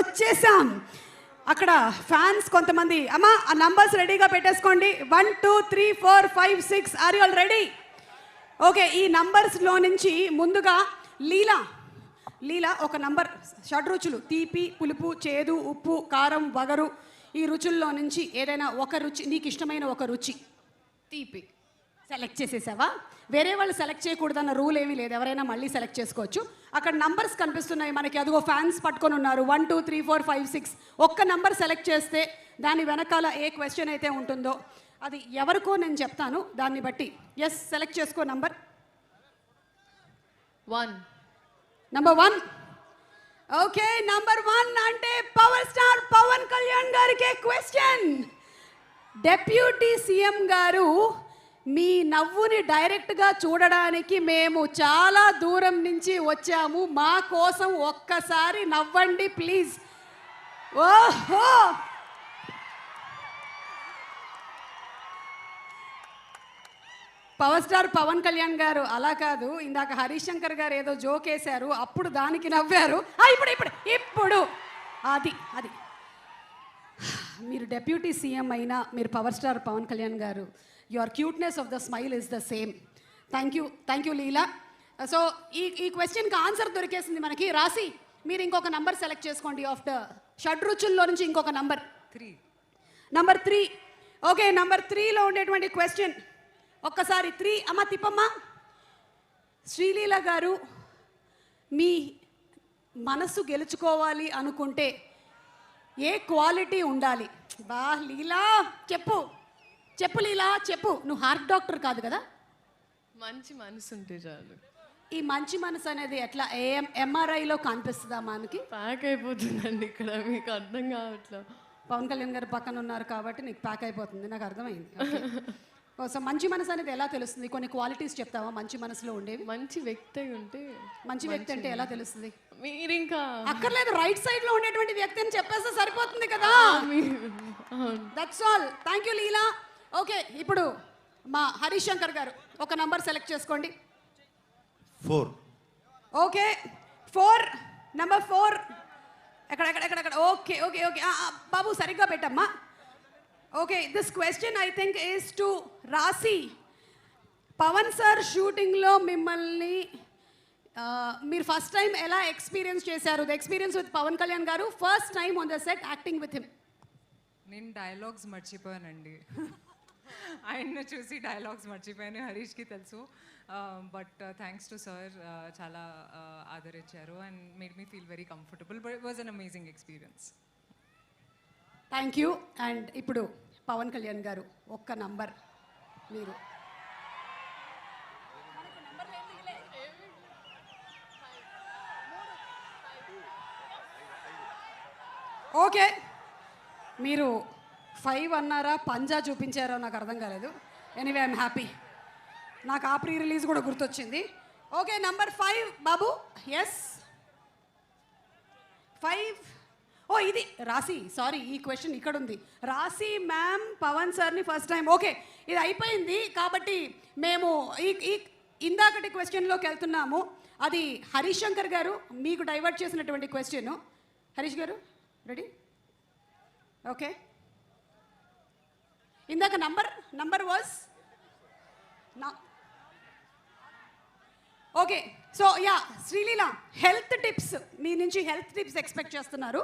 వచ్చేసాం. అక్కడ ఫ్యాన్స్ కొంతమంది అమ్మా ఆ నంబర్స్ రెడీగా పెట్టేసుకోండి. 1 2 3 4 5 6 are you all ready? Okay, ఈ నంబర్స్లో నుంచి ముందుగా లీలా ఒక నంబర్, షడ్రుచులు తీపి పులుపు చేదు ఉప్పు కారం వగరు, ఈ రుచుల్లో నుంచి ఏదైనా ఒక రుచి, నీకు ఇష్టమైన ఒక రుచి తీపి సెలెక్ట్ చేసేసావా? వేరే వాళ్ళు సెలెక్ట్ చేయకూడదన్న రూల్ ఏమీ లేదు, ఎవరైనా మళ్ళీ సెలెక్ట్ చేసుకోవచ్చు. అక్కడ నంబర్స్ కనిపిస్తున్నాయి మనకి, అదిగో ఫ్యాన్స్ పట్టుకొని ఉన్నారు. 1 2 3 4 5 6 ఒక్క నంబర్ సెలెక్ట్ చేస్తే దాని వెనకాల ఏ క్వశ్చన్ అయితే ఉంటుందో అది ఎవరికో నేను చెప్తాను, దాన్ని బట్టి ఎస్ సెలెక్ట్ చేసుకో. నంబర్ 1. ఓకే, నంబర్ 1 అంటే పవర్ స్టార్ పవన్ కళ్యాణ్ గారికి క్వశ్చన్. డెప్యూటీ సీఎం గారు, మీ నవ్వుని డైరెక్ట్గా చూడడానికి మేము చాలా దూరం నుంచి వచ్చాము, మా కోసం ఒక్కసారి నవ్వండి ప్లీజ్. ఓహో, పవర్ స్టార్ పవన్ కళ్యాణ్ గారు అలా కాదు, ఇందాక హరీష్ శంకర్ గారు ఏదో జోక్ వేశారు, అప్పుడు దానికి నవ్వారు. ఇప్పుడు అది మీరు డెప్యూటీ సీఎం అయినా మీరు పవర్ స్టార్ పవన్ కళ్యాణ్ గారు, your cuteness of the smile is the same. Thank you Leela. So ఈ క్వశ్చన్కి ఆన్సర్ దొరికేసింది మనకి. రాసి మీరు ఇంకొక నంబర్ సెలెక్ట్ చేసుకోండి. ఆఫ్ ద షడ్రుచుల్లో నుంచి ఇంకొక నంబర్ 3. ఓకే, నంబర్ 3లో ఉండేటువంటి క్వశ్చన్ ఒక్కసారి 3 అమ్మ తిప్పమ్మ. శ్రీలీల గారు, మీ మనసు గెలుచుకోవాలి అనుకుంటే ఏ క్వాలిటీ ఉండాలి? బా లీలా చెప్పు లీలా చెప్పు. నువ్వు హార్ట్ డాక్టర్ కాదు కదా? మంచి మనసు ఉంటే చాలు. ఈ మంచి మనసు అనేది ఎట్లా ఎంఆర్ఐలో కనిపిస్తుందా మనకి? ప్యాక్ అయిపోతుందండి ఇక్కడ, మీకు అర్థం కావట్లేదు. పవన్ కళ్యాణ్ గారు పక్కన ఉన్నారు కాబట్టి నీకు ప్యాక్ అయిపోతుంది, నాకు అర్థమైంది. సో మంచి మనసు అనేది ఎలా తెలుస్తుంది? కొన్ని క్వాలిటీస్ చెప్తావా మంచి మనసులో ఉండేవి? మంచి వ్యక్తి ఉంటే. మంచి వ్యక్తి అంటే ఎలా తెలుస్తుంది? మీరు ఇంకా అక్కర్లేదు, రైట్ సైడ్ లో ఉండేటువంటి వ్యక్తి అని చెప్పేస్తే సరిపోతుంది కదా. That's all. Thank you Leela. Okay, ఇప్పుడు మా హరీష్ శంకర్ గారు ఒక నంబర్ సెలెక్ట్ చేసుకోండి. 4. ఓకే, 4. నంబర్ 4 ఎక్కడ ఓకే ఓకే ఓకే బాబు సరిగ్గా పెట్టమ్మా. Okay, this question I think is to రాసి. పవన్ సార్ షూటింగ్లో మిమ్మల్ని మీరు ఫస్ట్ టైం ఎలా ఎక్స్పీరియన్స్ చేశారు? The experience with Pavan Kalyan garu, first time on the set acting with him. నేను డైలాగ్స్ మర్చిపోయానండి. ఆయన్ను చూసి డైలాగ్స్ మర్చిపోయాను, హరీష్కి తెలుసు. బట్ థ్యాంక్స్ టు సార్, చాలా ఆదరించారు and made me feel very comfortable. But it was an amazing experience. Thank you. And ఇప్పుడు పవన్ కళ్యాణ్ గారు ఒక్క నంబర్ మీరు. ఓకే, మీరు 5 అన్నారా పంజా చూపించారో నాకు అర్థం కాలేదు. ఎనీవే ఐఎమ్ హ్యాపీ, నాకు ఆ ప్రీ రిలీజ్ కూడా గుర్తొచ్చింది. ఓకే, నంబర్ 5 బాబు. ఎస్ 5. ఓ ఇది రాసి, సారీ ఈ క్వశ్చన్ ఇక్కడ ఉంది. రాసి మ్యామ్ పవన్ సార్ని ఫస్ట్ టైం. ఓకే, ఇది అయిపోయింది కాబట్టి మేము ఈ ఇందాకటి క్వశ్చన్లోకి వెళ్తున్నాము. అది హరీష్ శంకర్ గారు మీకు డైవర్ట్ చేసినటువంటి question. Harish garu ready? Okay, ఇందాక number was okay. So yeah Sreeleela, health tips మీ నుంచి హెల్త్ టిప్స్ ఎక్స్పెక్ట్ చేస్తున్నారు.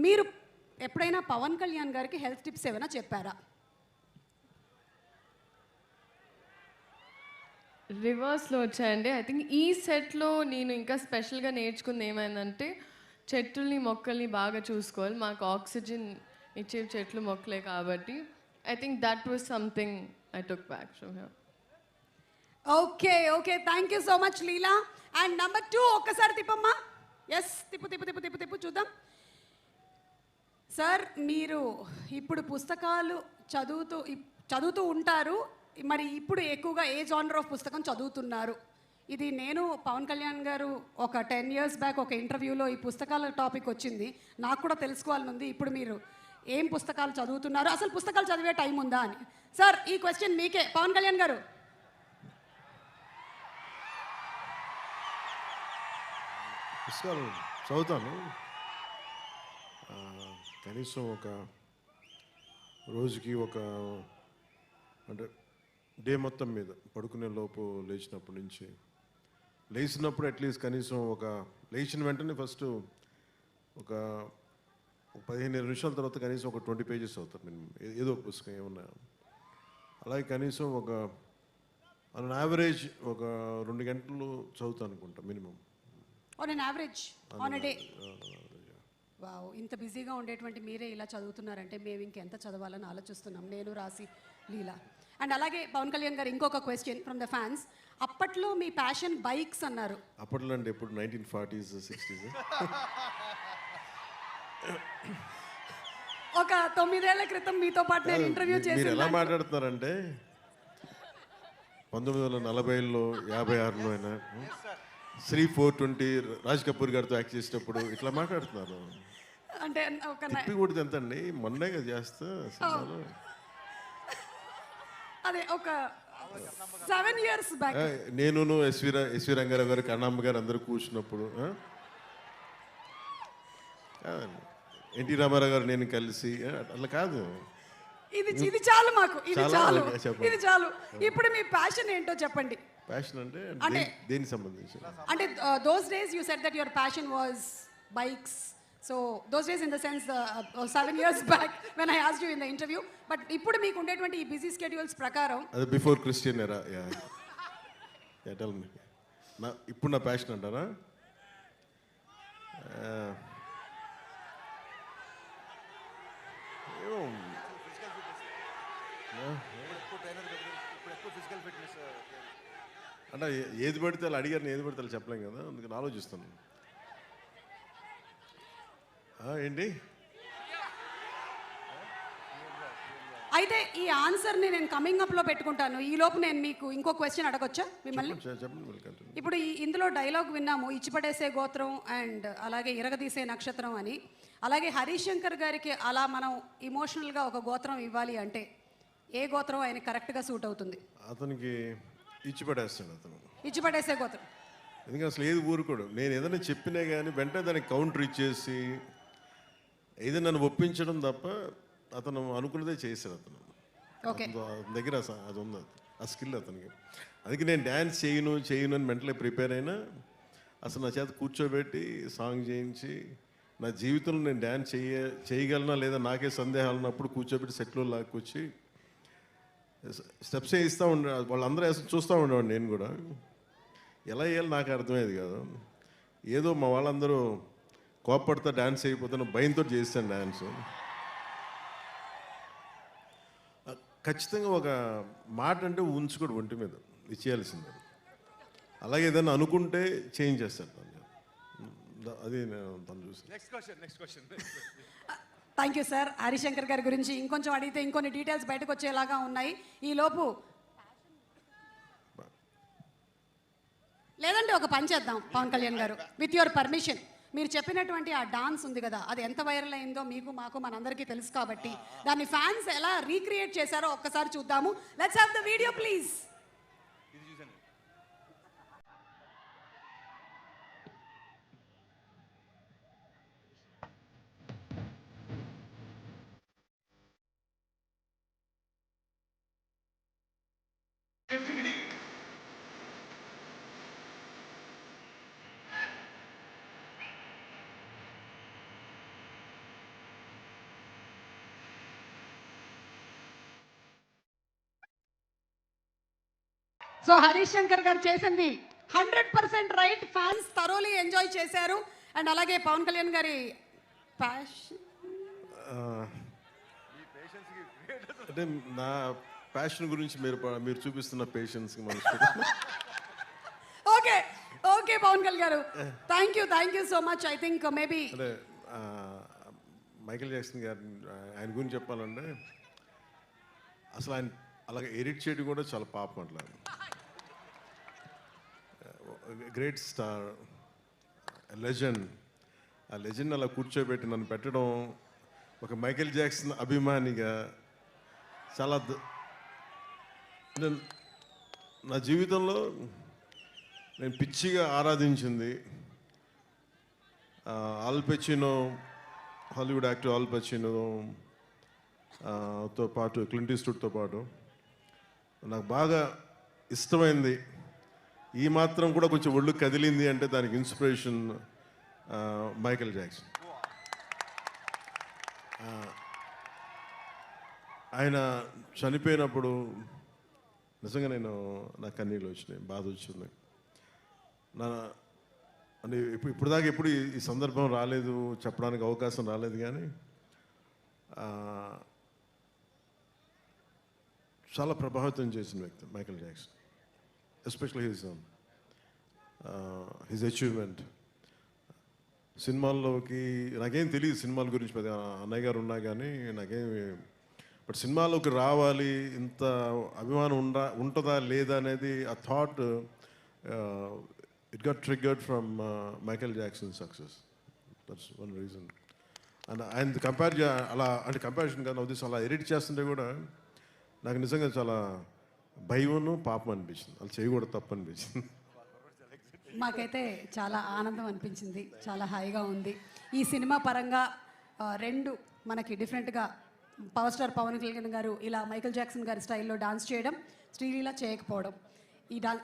మీరు ఎప్పుడైనా పవన్ కళ్యాణ్ గారికి హెల్త్ టిప్స్ ఏమైనా చెప్పారా? రివర్స్లో వచ్చాయండి. ఐ థింక్ ఈ సెట్లో నేను ఇంకా స్పెషల్గా నేర్చుకుంది ఏమైందంటే, చెట్లని మొక్కల్ని బాగా చూసుకోవాలి. మాకు ఆక్సిజన్ ఇచ్చే చెట్లు మొక్కలే కాబట్టి I think that was something I took back from here. Okay, thank you so much Leela. And number 2 ఒక్కసారి తిప్పమ్మా. ఎస్ తిప్పు చూద్దాం. సార్, మీరు ఇప్పుడు పుస్తకాలు చదువుతూ ఉంటారు, మరి ఇప్పుడు ఎక్కువగా ఏ జానర్ ఆఫ్ పుస్తకం చదువుతున్నారు? ఇది నేను పవన్ కళ్యాణ్ గారు ఒక 10 years బ్యాక్ ఒక ఇంటర్వ్యూలో ఈ పుస్తకాల టాపిక్ వచ్చింది, నాకు కూడా తెలుసుకోవాలని ఉంది. ఇప్పుడు మీరు ఏం పుస్తకాలు చదువుతున్నారు, అసలు పుస్తకాలు చదివే టైం ఉందా అని. సార్, ఈ క్వశ్చన్ మీకే. పవన్ కళ్యాణ్ గారు, పుస్తకాలు చదువుతాను. కనీసం ఒక రోజుకి ఒక అంటే డే మొత్తం మీద పడుకునే లోపు లేచినప్పటి నుంచి లేచినప్పుడు అట్లీస్ట్ కనీసం ఒక లేచిన వెంటనే ఫస్ట్ ఒక 15 నిమిషాల తర్వాత కనీసం ఒక 20 పేజెస్ అవుతారు మినిమం, ఏదో ఒక పుస్తకం ఏమన్నా. అలాగే కనీసం ఒక ఆన్ యావరేజ్ ఒక 2 గంటలు చదువుతాను అనుకుంటా minimum. On an average on a day. Wow, ఇంత బిజీగా ఉండేటువంటి మీరే ఇలా చదువుతున్నారంటే మేము ఇంకెంత చదవాలని ఆలోచిస్తున్నాం, నేను, రాసి, లీలా. అండ్ అలాగే పవన్ కళ్యాణ్ గారు ఇంకొక క్వశ్చన్ ఫ్రమ్ ద ఫ్యాన్స్. అప్పట్లో మీ ప్యాషన్ బైక్స్ అన్నారు. అప్పట్లో అంటే ఎప్పుడు 1940s 60s ఒక 9 ఏళ్ల క్రితం మీతో పాటు నేను ఇంటర్వ్యూ మీరు చేసి ఎలా మాట్లాడుతున్నారంటే 1940లో 56లో అయినా శ్రీ 420 రాజ్ కపూర్ గారితో యాక్ట్ చేసేటప్పుడు ఇట్లా మాట్లాడుతున్నారు. అంటే ఒక తిప్పి కొడితే ఎంత అండి, మొన్నేగా చేస్తా సినిమాలో. అదే ఒక 7 years బ్యాక్. నేను ఎస్వి రంగారావు గారు, కన్నమ్మ గారు అందరూ కూర్చున్నప్పుడు ఎన్టీ రామారావు గారు నేను కలిసి అట్లా కాదు. ఇది చాలు మాకు, ఇది చాలా చాలు, చెప్పండి. ఇది చాలు. ఇప్పుడు మీ ప్యాషన్ ఏంటో చెప్పండి. ప్యాషన్ అంటే అంటే- దేనికి సంబంధించి? అంటే those days you said that your passion was bikes. So those days in the sense 7 years back when I asked you in the interview. But ఇప్పుడు మీకు ఉండేటువంటి ఈ బిజీ స్కెడ్యూల్స్ ప్రకారం అది బిఫోర్ క్రిస్టియన్ ఎరా. Tell me. ఇప్పుడు నా passion అంటారా? అంటే ఏది పడితే అలా అడిగారు, ఏది పడితే అలా చెప్పలేం కదా, అందుకని ఆలోచిస్తాను. ఏంటి అయితే ఈ ఆన్సర్ని నేను కమింగ్ అప్లో పెట్టుకుంటాను. ఈ లోపు నేను మీకు ఇంకో క్వశ్చన్ అడగొచ్చా మిమ్మల్ని? చెప్పండి. ఇప్పుడు ఇందులో డైలాగ్ విన్నాము, ఇచ్చిపడేసే గోత్రం అండ్ అలాగే ఇరగదీసే నక్షత్రం అని. అలాగే హరీష్ శంకర్ గారికి అలా మనం ఇమోషనల్గా ఒక గోత్రం ఇవ్వాలి అంటే ఏ గోత్రం ఆయన కరెక్ట్గా సూట్ అవుతుంది? అతనికి ఇచ్చి పడేస్తాడు అతను. ఇచ్చిపడేసే గోత్రం. ఎందుకంటే అసలు ఏది ఊరుకోడు. నేను ఏదైనా చెప్పినా కానీ వెంటనే దానికి కౌంటర్ ఇచ్చేసి ఏదైనా నన్ను ఒప్పించడం తప్ప అతను అనుకున్నదే చేశాడు అతను. ఓకే, అతని దగ్గర అది ఉంది, ఆ స్కిల్ అతనికి. అందుకే నేను డ్యాన్స్ చేయను అని మెంటలీ ప్రిపేర్ అయినా అసలు నా చేత కూర్చోబెట్టి సాంగ్ చేయించి నా జీవితంలో నేను డ్యాన్స్ చేయగలనా లేదా నాకే సందేహాలు ఉన్నప్పుడు కూర్చోబెట్టి సెట్లో లాక్కొచ్చి స్టెప్స్ వేయిస్తూ ఉండే. వాళ్ళందరూ చూస్తూ ఉండేవాడు. నేను కూడా ఎలా వేయాలి నాకు అర్థమయ్యేది కాదు. ఏదో మా వాళ్ళందరూ కోప్పడితే డ్యాన్స్ అయిపోతున్న భయంతో చేస్తాను డ్యాన్స్. ఖచ్చితంగా ఒక మాట అంటే ఉంచుకోడు ఒంటి మీద, ఇచ్చేయాల్సిందే. అలాగే ఏదైనా అనుకుంటే చేంజ్ చేస్తాడు తను. అది నేను తను చూసి. Next question thank you sir. Harishankar గారి గురించి ఇంకొంచెం అడిగితే ఇంకొన్ని డీటెయిల్స్ బయటకు వచ్చేలాగా ఉన్నాయి. ఈ లోపు లేదంటే ఒక పని చేద్దాం పవన్ కళ్యాణ్ గారు, విత్ యువర్ పర్మిషన్. మీరు చెప్పినటువంటి ఆ డాన్స్ ఉంది కదా, అది ఎంత వైరల్ అయిందో మీకు మాకు మనందరికీ తెలుసు కాబట్టి దాన్ని ఫ్యాన్స్ ఎలా రీక్రియేట్ చేశారో ఒక్కసారి చూద్దాము. Let's have the video please. So Harish Shankar గారు చేసింది 100% రైట్. ఫ్యాన్స్ థరోలీ ఎంజాయ్ చేశారు. అండ్ అలాగే పవన్ కళ్యాణ్ గారి ప్యాషన్ అంటే నా ప్యాషన్ గురించి మీరు చూపిస్తున్న పేషెన్స్కి మనం ఓకే ఓకే పవన్ కళ్యాణ్ గారు, thank you so much. I think maybe అంటే మైకేల్ జాక్సన్ గారు ఆయన గురించి చెప్పాలంటే అసలు ఆయన అలాగే ఎడిట్ చేయడం కూడా చాలా పాపం. అట్లా గ్రేట్ స్టార్, లెజెండ్. ఆ లెజెండ్ అలా కూర్చోబెట్టి నన్ను పెట్టడం ఒక మైకేల్ జాక్సన్ అభిమానిగా చాలా నా జీవితంలో నేను పిచ్చిగా ఆరాధించింది Al Pacino, Hollywood actor Al Pacino తో పాటు క్లింట్ ఈస్ట్వుడ్తో పాటు నాకు బాగా ఇష్టమైంది, ఈ మాత్రం కూడా కొంచెం ఒళ్ళు కదిలింది అంటే దానికి ఇన్స్పిరేషన్ మైకేల్ జాక్సన్. ఆయన చనిపోయినప్పుడు నిజంగా నా కన్నీళ్ళు వచ్చినాయి, బాధ వచ్చింది. అంటే ఇప్పుడు దాకా ఎప్పుడు ఈ సందర్భం రాలేదు, చెప్పడానికి అవకాశం రాలేదు, కానీ చాలా ప్రభావితం చేసిన వ్యక్తి Michael Jackson, especially his achievement. సినిమాల్లోకి నాకేం తెలియదు సినిమాల గురించి, పెద్ద అన్నయ్య గారు ఉన్నా కానీ నాకేమి, బట్ సినిమాలోకి రావాలి, ఇంత అభిమానం ఉంటుందా లేదా అనేది ఆ thought it got triggered from Michael Jackson success. That's one reason. And ఆయన కంపారిజన్ కాదు ఉద్దేశం, అలా ఎడిట్ చేస్తుంటే కూడా నాకు నిజంగా చాలా భయమును పాపం అనిపించింది, అలా చేయకూడదు, తప్పు అనిపించింది. మాకైతే చాలా ఆనందం అనిపించింది, చాలా హాయిగా ఉంది. ఈ సినిమా పరంగా రెండు మనకి డిఫరెంట్గా పవర్ స్టార్ పవన్ కళ్యాణ్ గారు ఇలా మైకేల్ జాక్సన్ గారి స్టైల్లో డాన్స్ చేయడం, శ్రీలీల చేయకపోవడం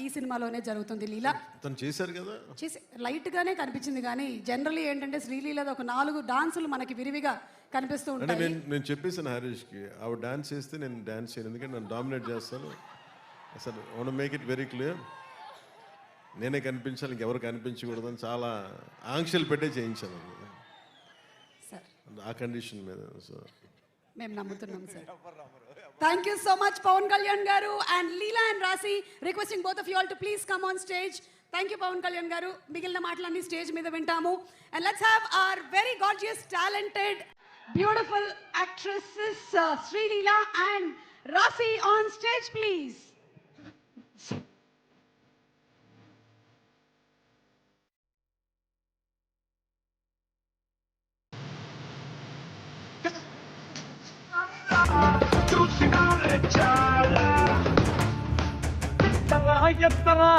ఈ సినిమాలోనే జరుగుతుంది. లీలా తను చేశారు కదా, చేసి లైట్గానే కనిపించింది, కానీ జనరల్లీ ఏంటంటే శ్రీలీలది ఒక 4 డాన్సులు మనకి విరివిగా కనిపిస్తూ అంటే ఉంటాయి. నేను చెప్పేసాను హరీష్కి, ఆవిడ డాన్స్ చేస్తే నేను డాన్స్ చేయను, ఎందుకంటే నన్ను డామినేట్ చేస్తాను. అసలు want make it very clear, నేనే కనిపించాలి, ఇంకెవరు కనిపించకూడదని చాలా ఆంక్షలు పెట్టే చేయించాను సార్ ఆ కండిషన్ మీద. సో మేము నమ్ముతున్నాం sir. Thank you so much Pawan Kalyan garu and Leela and Raashi. Requesting both of you all to please come on stage. Thank you Pawan Kalyan garu. మిగిలిన మాటలన్నీ స్టేజ్ మీద వింటాము. And let's have our very gorgeous talented beautiful actresses Sreeleela and Raashi on stage please. చెప్తారా